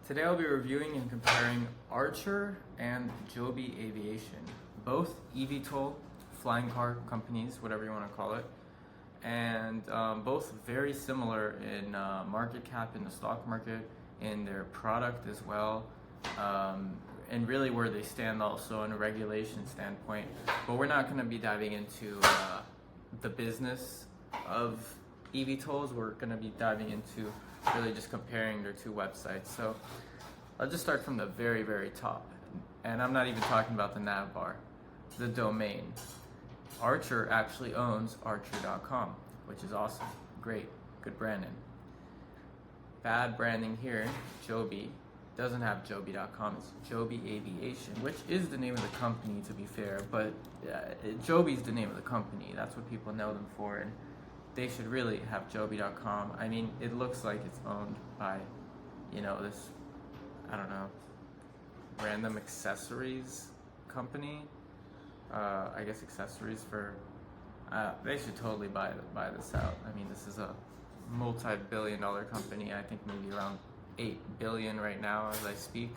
Today I'll be reviewing and comparing Archer and Joby Aviation, both eVTOL flying car companies, whatever you want to call it, and both very similar in market cap in the stock market, in their product as well, and really where they stand also in a regulation standpoint. But we're not going to be diving into the business of eVTOLs. We're going to be diving into really just comparing their two websites. So I'll just start from the very, very top. And I'm not even talking about the nav bar, the domain. Archer actually owns archer.com, which is awesome. Great, good branding. Bad branding here, Joby doesn't have Joby.com, it's Joby Aviation, which is the name of the company, to be fair, but Joby's the name of the company. That's what people know them for, and they should really have Joby.com. I mean, it looks like it's owned by, this, I don't know, random accessories company. I guess accessories for, they should totally buy this out. I mean, this is a multi-billion-dollar company. I think maybe around 8 billion right now as I speak.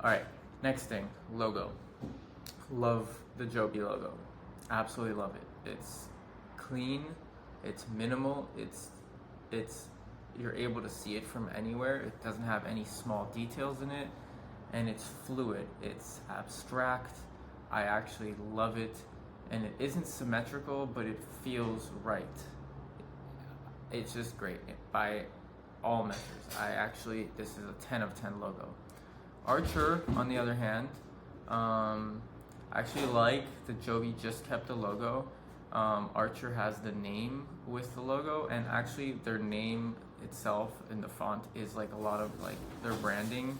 All right, next thing, logo. Love the Joby logo. Absolutely love it. It's clean, it's minimal, it's you're able to see it from anywhere. It doesn't have any small details in it, and it's fluid, it's abstract. I actually love it, and it isn't symmetrical, but it feels right. It's just great by all measures. This is a 10 of 10 logo. Archer, on the other hand, I actually like that Joby just kept the logo. Archer has the name with the logo, and actually their name itself in the font is like a lot of like their branding,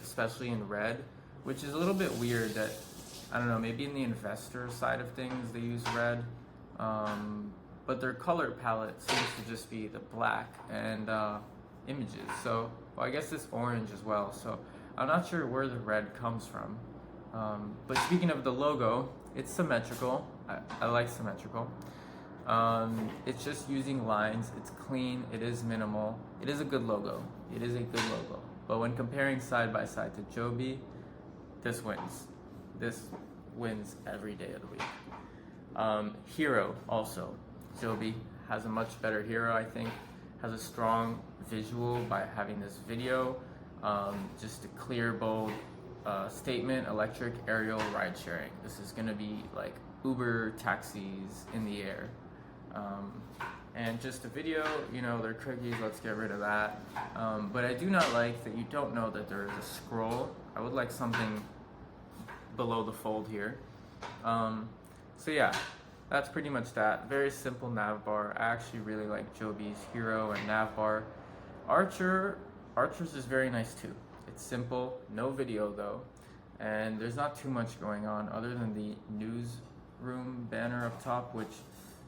especially in red, which is a little bit weird that, I don't know, maybe in the investor side of things they use red, but their color palette seems to just be the black and images. So, well, I guess this orange as well. So I'm not sure where the red comes from. But speaking of the logo, it's symmetrical. I like symmetrical. It's just using lines. It's clean. It is minimal. It is a good logo. It is a good logo. But when comparing side by side to Joby, this wins. This wins every day of the week. Hero also. Joby has a much better hero, I think. Has a strong visual by having this video. Just a clear, bold statement: electric aerial ride sharing. This is going to be like Uber taxis in the air. And just a video, they're cookies, let's get rid of that. But I do not like that you don't know that there is a scroll. I would like something below the fold here. So yeah, that's pretty much that. Very simple nav bar. I actually really like Joby's hero and nav bar. Archer's is very nice too. It's simple, no video though, and there's not too much going on other than the newsroom banner up top, which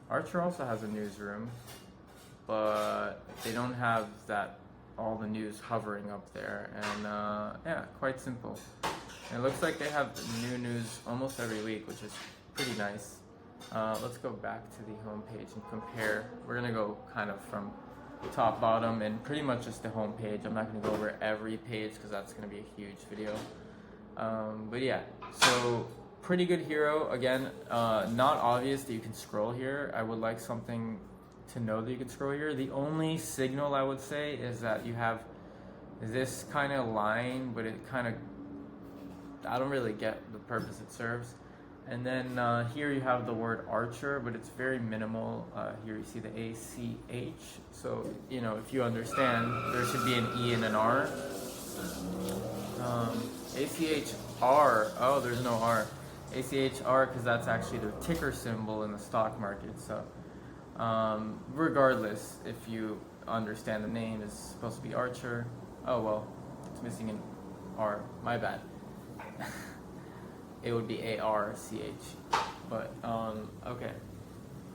Archer also has a newsroom, but they don't have all the news hovering up there, and yeah, quite simple. And it looks like they have new news almost every week, which is pretty nice. Let's go back to the home page and compare. We're gonna go kind of from top, bottom, and pretty much just the home page. I'm not gonna go over every page because that's gonna be a huge video. But yeah, so pretty good hero. Again, not obvious that you can scroll here. I would like something to know that you can scroll here. The only signal I would say is that you have this kind of line, but it kind of, I don't really get the purpose it serves. And then here you have the word Archer, but it's very minimal. Here you see the ACH. So, if you understand, there should be an E and an R. ACHR, oh, there's no R. ACHR, because that's actually their ticker symbol in the stock market. So, regardless, if you understand the name is supposed to be Archer. Oh, well, it's missing an R. My bad. It would be ARCH, but okay.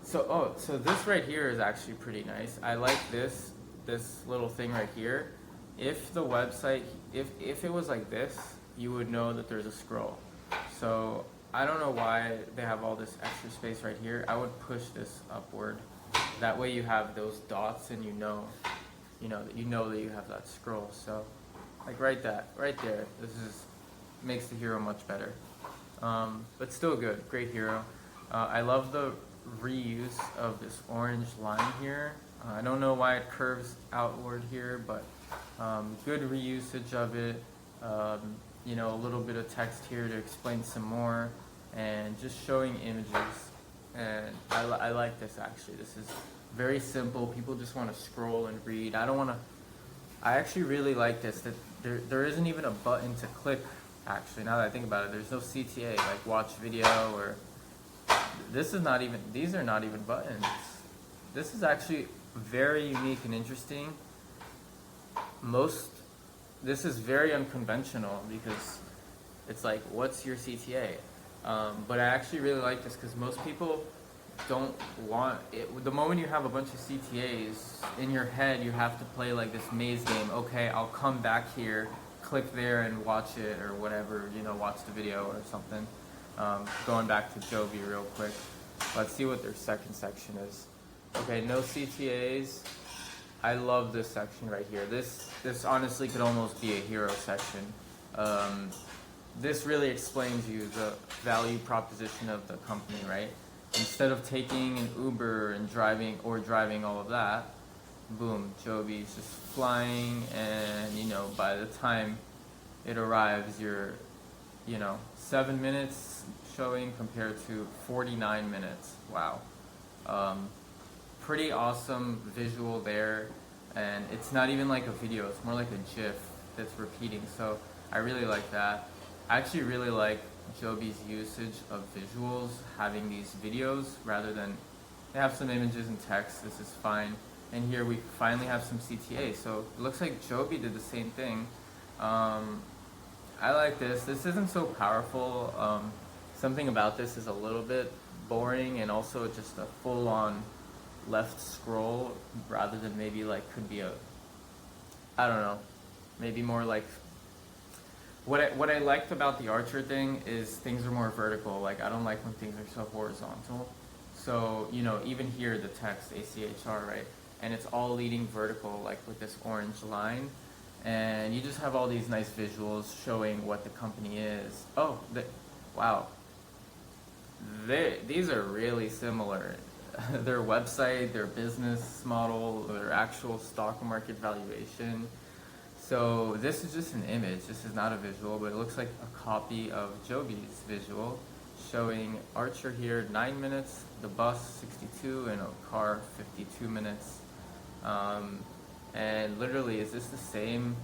So this right here is actually pretty nice. I like this little thing right here. If the website, if it was like this, you would know that there's a scroll. So I don't know why they have all this extra space right here. I would push this upward. That way you have those dots, and you know that you have that scroll. So Like right there. This is makes the hero much better. But still good, great hero. I love the reuse of this orange line here. I don't know why it curves outward here, but good reusage of it. You know, a little bit of text here to explain some more, and just showing images. And I like this actually. This is very simple. People just want to scroll and read. I don't want to. I actually really like this. That there isn't even a button to click. Actually, now that I think about it, there's no CTA like watch video or. This is not even. These are not even buttons. This is actually very unique and interesting. This is very unconventional because it's like, what's your CTA? But I actually really like this because most people don't want it. The moment you have a bunch of CTAs in your head, you have to play like this maze game. Okay, I'll come back here, click there and watch it or whatever, you know, watch the video or something. Going back to Joby real quick. Let's see what their second section is. Okay, no CTAs. I love this section right here. This honestly could almost be a hero section. This really explains you the value proposition of the company, right? Instead of taking an Uber and driving all of that, boom, Joby's just flying, and you know, by the time it arrives, you're, you know, 7 minutes showing compared to 49 minutes. Wow. Pretty awesome visual there, and it's not even like a video, it's more like a GIF that's repeating, so I really like that. I actually really like Joby's usage of visuals, having these videos rather than, they have some images and text, this is fine, and here we finally have some CTA, so it looks like Joby did the same thing. I like this. This isn't so powerful. Something about this is a little bit boring, and also just a full-on left scroll rather than maybe like could be a, I don't know, maybe more like, what I liked about the Archer thing is things are more vertical. Like I don't like when things are so horizontal. So, you know, even here the text ACHR, right? And it's all leading vertical, like with this orange line. And you just have all these nice visuals showing what the company is. Oh, wow. These are really similar. Their website, their business model, their actual stock market valuation. So this is just an image. This is not a visual, but it looks like a copy of Joby's visual showing Archer here 9 minutes, the bus 62, and a car 52 minutes. And literally, is this the same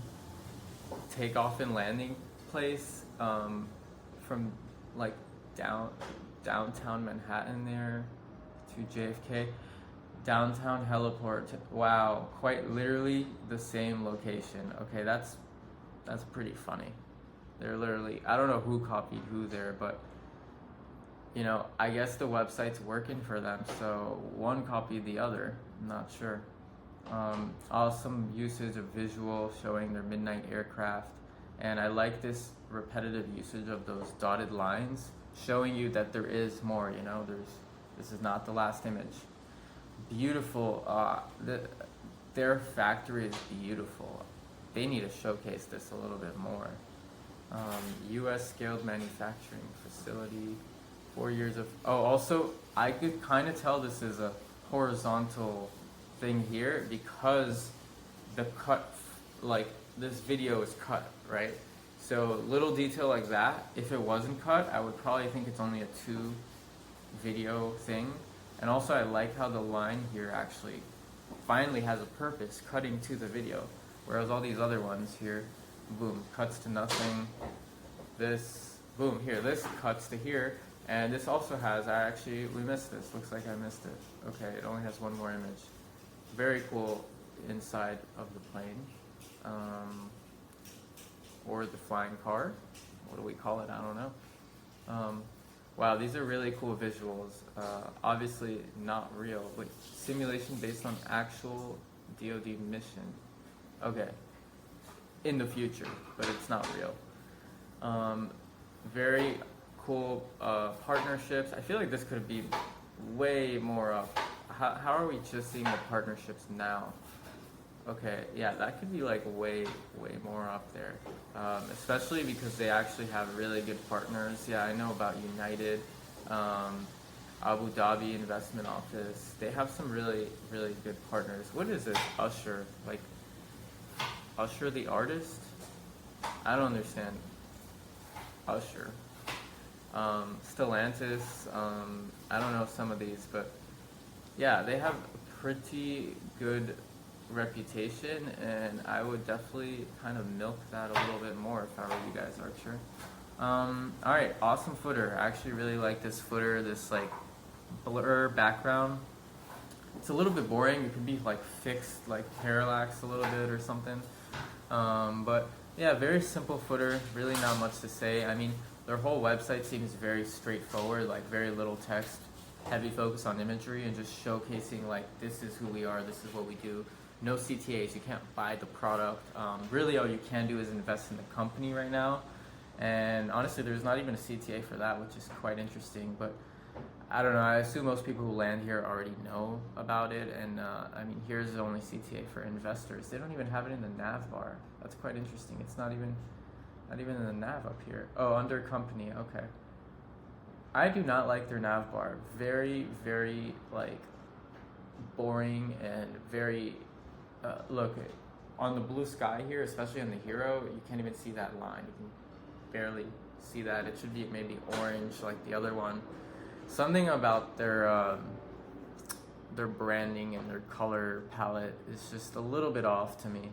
takeoff and landing place from like downtown Manhattan there to JFK? Downtown heliport. Wow, quite literally the same location. Okay, that's pretty funny. They're literally, I don't know who copied who there, but you know, I guess the website's working for them, so one copied the other. I'm not sure. Awesome usage of visual showing their midnight aircraft, and I like this repetitive usage of those dotted lines showing you that there is more. You know, this is not the last image. Beautiful. Their factory is beautiful. They need to showcase this a little bit more. U.S. scaled manufacturing facility. 4 years of. Oh, also, I could kind of tell this is a horizontal thing here because the cut, like this video is cut, right? So little detail like that. If it wasn't cut, I would probably think it's only a 2 video thing. And also I like how the line here actually finally has a purpose, cutting to the video. Whereas all these other ones here, boom, cuts to nothing. This, boom, here, this cuts to here. And this also has, we missed this. Looks like I missed it. Okay, it only has one more image. Very cool inside of the plane. Or the flying car. What do we call it? I don't know. Wow, these are really cool visuals. Obviously not real, but simulation based on actual DoD mission. Okay, in the future, but it's not real. Very cool partnerships. I feel like this could be way more up. How are we just seeing the partnerships now? Okay, yeah, that could be like way more up there, especially because they actually have really good partners. Yeah, I know about United, um, Abu Dhabi Investment Office. They have some really good partners. What is this, Usher? Like Usher the artist? I don't understand. Usher. Stellantis. I don't know some of these, but yeah, they have a pretty good reputation, and I would definitely kind of milk that a little bit more if I were you guys, Archer. All right, awesome footer. I actually really like this footer. This like blur background. It's a little bit boring. It could be like fixed, like parallax a little bit or something. But yeah, very simple footer. Really not much to say. I mean, their whole website seems very straightforward, like very little text, heavy focus on imagery, and just showcasing like this is who we are, this is what we do. No CTAs. You can't buy the product. Really, all you can do is invest in the company right now. And honestly, there's not even a CTA for that, which is quite interesting. But I don't know. I assume most people who land here already know about it. And I mean, here's the only CTA for investors. They don't even have it in the nav bar. That's quite interesting. It's not even in the nav up here. Oh, under company. Okay. I do not like their nav bar. Very like boring and very. Look, on the blue sky here, especially on the Hero, you can't even see that line. You can barely see that. It should be maybe orange like the other one. Something about their branding and their color palette is just a little bit off to me.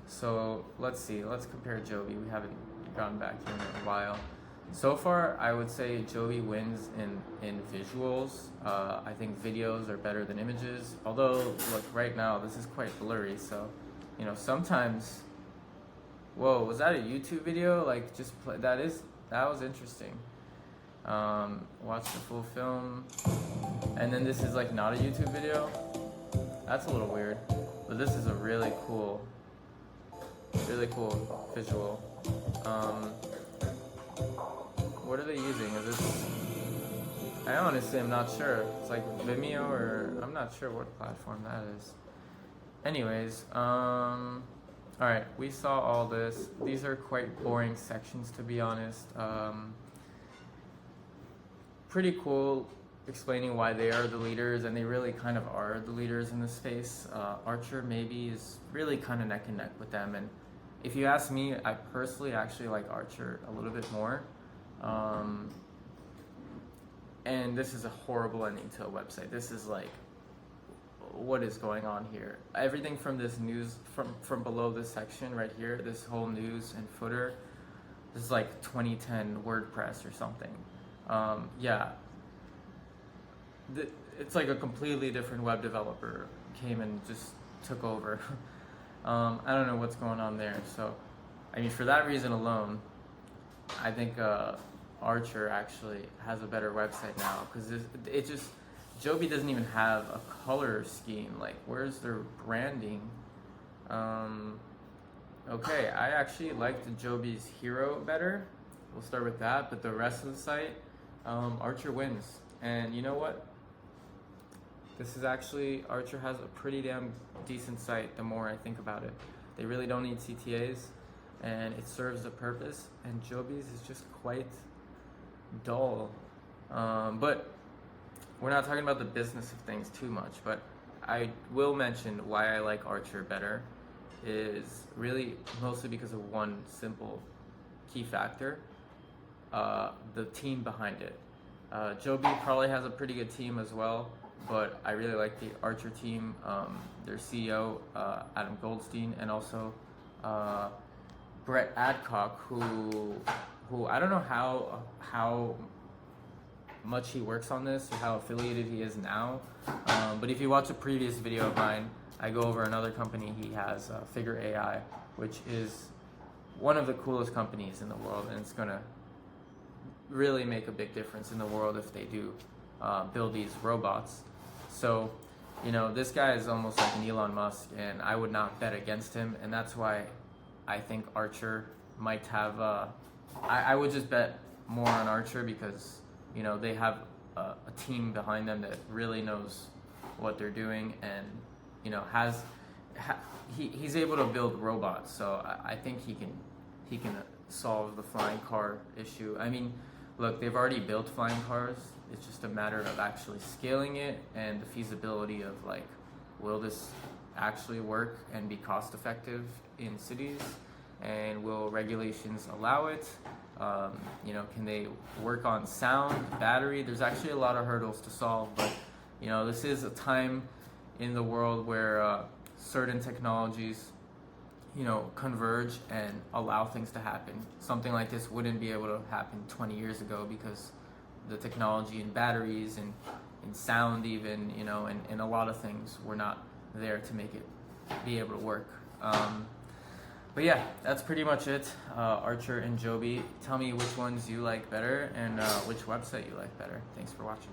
So let's see. Let's compare Joby. We haven't gone back here in a while. So far, I would say Joby wins in visuals. I think videos are better than images. Although, look, right now, this is quite blurry. So, you know, sometimes... Whoa, was that a YouTube video? Like, just play... That was interesting. Watch the full film. And then this is, like, not a YouTube video. That's a little weird. But this is a really cool visual. What are they using? Is this... I honestly am not sure. It's like Vimeo or... I'm not sure what platform that is. Anyways, alright, we saw all this. These are quite boring sections, to be honest. Pretty cool explaining why they are the leaders, and they really kind of are the leaders in this space. Archer maybe is really kind of neck and neck with them, and if you ask me, I personally actually like Archer a little bit more. And this is a horrible ending to a website. This is like, what is going on here? Everything from this news, from below this section right here, this whole news and footer, this is like 2010 WordPress or something. Yeah. It's like a completely different web developer came and just took over. I don't know what's going on there. So, I mean, for that reason alone, I think Archer actually has a better website now, because it just... Joby doesn't even have a color scheme. Like, where's their branding? Okay, I actually like the Joby's Hero better. We'll start with that, but the rest of the site, Archer wins. And you know what? This is actually... Archer has a pretty damn decent site the more I think about it. They really don't need CTAs, and it serves a purpose, and Joby's is just quite dull. But we're not talking about the business of things too much, but I will mention why I like Archer better is really mostly because of one simple key factor, the team behind it. Joby probably has a pretty good team as well, but I really like the Archer team, their CEO, Adam Goldstein, and also Brett Adcock, who I don't know how much he works on this or how affiliated he is now, but if you watch a previous video of mine, I go over another company he has, Figure AI, which is one of the coolest companies in the world, and it's gonna really make a big difference in the world if they do build these robots. So, you know, this guy is almost like an Elon Musk, and I would not bet against him, and that's why I think Archer might have... I would just bet more on Archer because, you know, they have a team behind them that really knows what they're doing, and, you know, has he's able to build robots, so I think he can solve the flying car issue. I mean, look, they've already built flying cars. It's just a matter of actually scaling it and the feasibility of like, will this actually work and be cost effective in cities, and will regulations allow it? You know, can they work on sound, battery? There's actually a lot of hurdles to solve, but you know, this is a time in the world where certain technologies, you know, converge and allow things to happen. Something like this wouldn't be able to happen 20 years ago because the technology in batteries and in sound even, you know, and a lot of things were not there to make it be able to work. But yeah, that's pretty much it. Archer and Joby. Tell me which ones you like better and which website you like better. Thanks for watching.